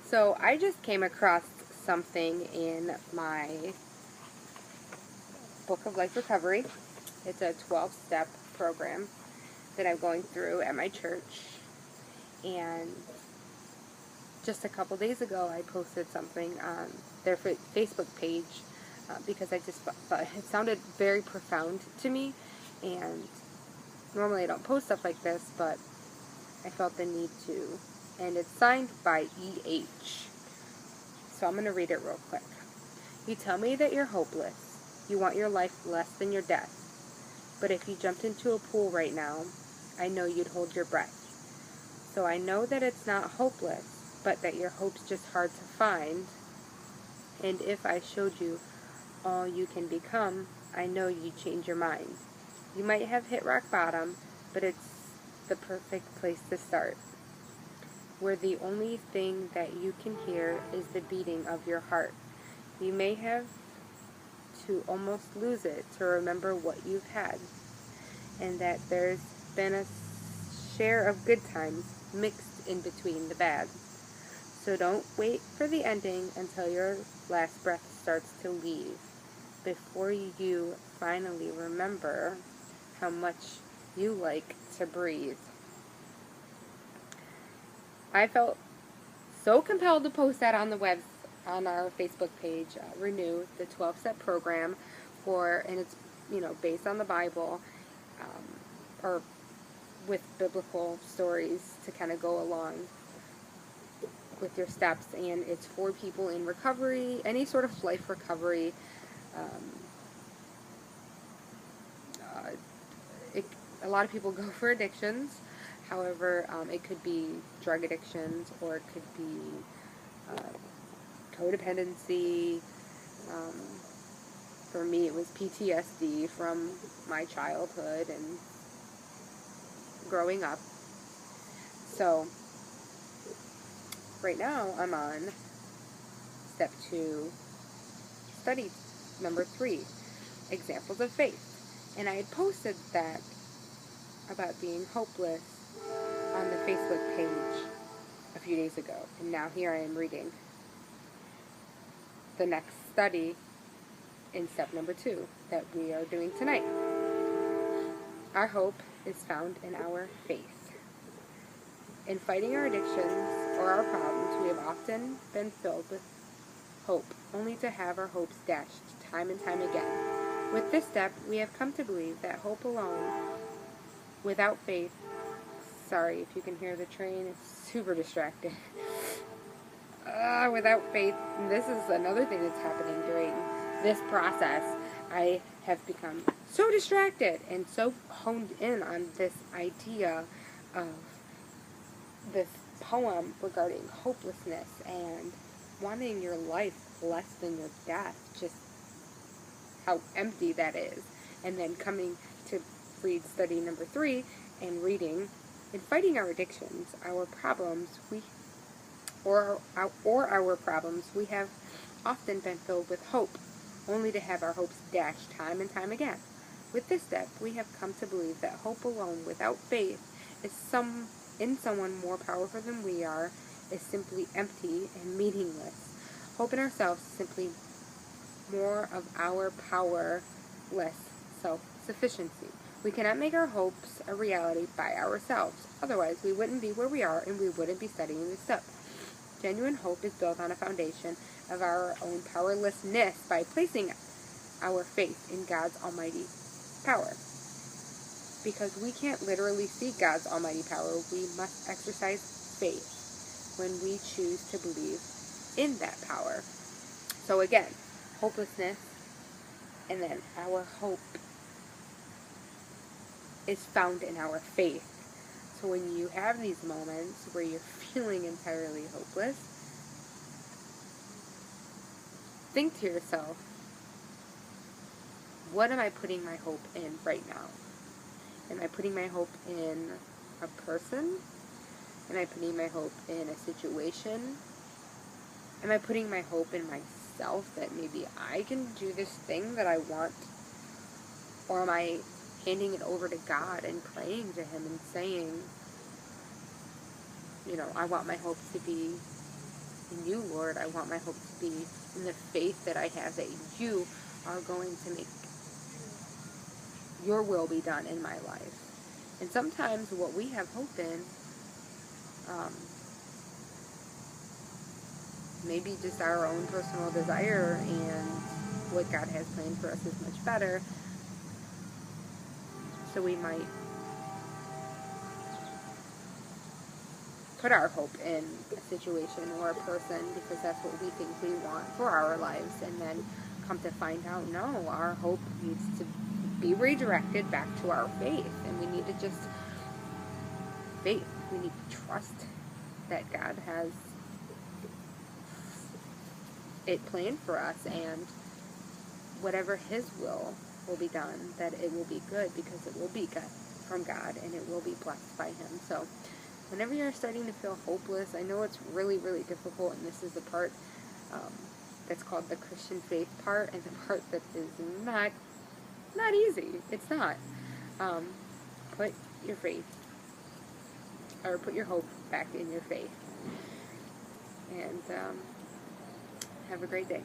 So I just came across something in my Book of Life Recovery. It's a 12-step program that I'm going through at my church. And just a couple days ago, I posted something on their Facebook page because I just thought it sounded very profound to me. And normally I don't post stuff like this, but I felt the need to. And it's signed by E.H. So I'm going to read it real quick. You tell me that you're hopeless. You want your life less than your death. But if you jumped into a pool right now, I know you'd hold your breath. So I know that it's not hopeless, but that your hope's just hard to find. And if I showed you all you can become, I know you'd change your mind. You might have hit rock bottom, but it's the perfect place to start, where the only thing that you can hear is the beating of your heart. You may have to almost lose it to remember what you've had, and that there's been a share of good times mixed in between the bad. So don't wait for the ending until your last breath starts to leave, before you finally remember how much you like to breathe. I felt so compelled to post that on our Facebook page, Renew, the 12-step program and it's, based on the Bible, or with biblical stories to kind of go along with your steps, and it's for people in recovery, any sort of life recovery. A lot of people go for addictions. However, it could be drug addictions, or it could be codependency. For me, it was PTSD from my childhood and growing up. So, right now, I'm on step 2, study number 3, examples of faith. And I had posted that about being hopeless on the Facebook page a few days ago. And now here I am reading the next study in step number 2 that we are doing tonight. Our hope is found in our faith. In fighting our addictions or our problems, we have often been filled with hope, only to have our hopes dashed time and time again. With this step, we have come to believe that hope alone, without faith, sorry if you can hear the train, it's super distracting. Without faith, and this is another thing that's happening during this process. I have become so distracted and so honed in on this idea of this poem regarding hopelessness and wanting your life less than your death, just how empty that is. And then coming to read study number 3 and reading, in fighting our addictions, our problems, our problems, we have often been filled with hope, only to have our hopes dashed time and time again. With this step, we have come to believe that hope alone, without faith, in someone more powerful than we are, is simply empty and meaningless. Hope in ourselves is simply more of our powerless self-sufficiency. We cannot make our hopes a reality by ourselves. Otherwise, we wouldn't be where we are, and we wouldn't be studying this step. Genuine hope is built on a foundation of our own powerlessness by placing our faith in God's almighty power. Because we can't literally see God's almighty power, we must exercise faith when we choose to believe in that power. So again, hopelessness, and then our hope is found in our faith. So when you have these moments where you're feeling entirely hopeless, think to yourself, what am I putting my hope in right now? Am I putting my hope in a person? Am I putting my hope in a situation? Am I putting my hope in myself that maybe I can do this thing that I want? Or am I handing it over to God and praying to Him and saying, I want my hope to be in you, Lord. I want my hope to be in the faith that I have that you are going to make your will be done in my life. And sometimes what we have hope in, maybe just our own personal desire, and what God has planned for us is much better. So we might put our hope in a situation or a person because that's what we think we want for our lives, and then come to find out, no, our hope needs to be redirected back to our faith, and we need to just faith. We need to trust that God has it planned for us, and whatever His will be done, that it will be good because it will be good from God, and it will be blessed by Him. So whenever you're starting to feel hopeless, I know it's really, really difficult, and this is the part that's called the Christian faith part, and the part that is not easy. It's not. Put your faith, or put your hope back in your faith. And have a great day.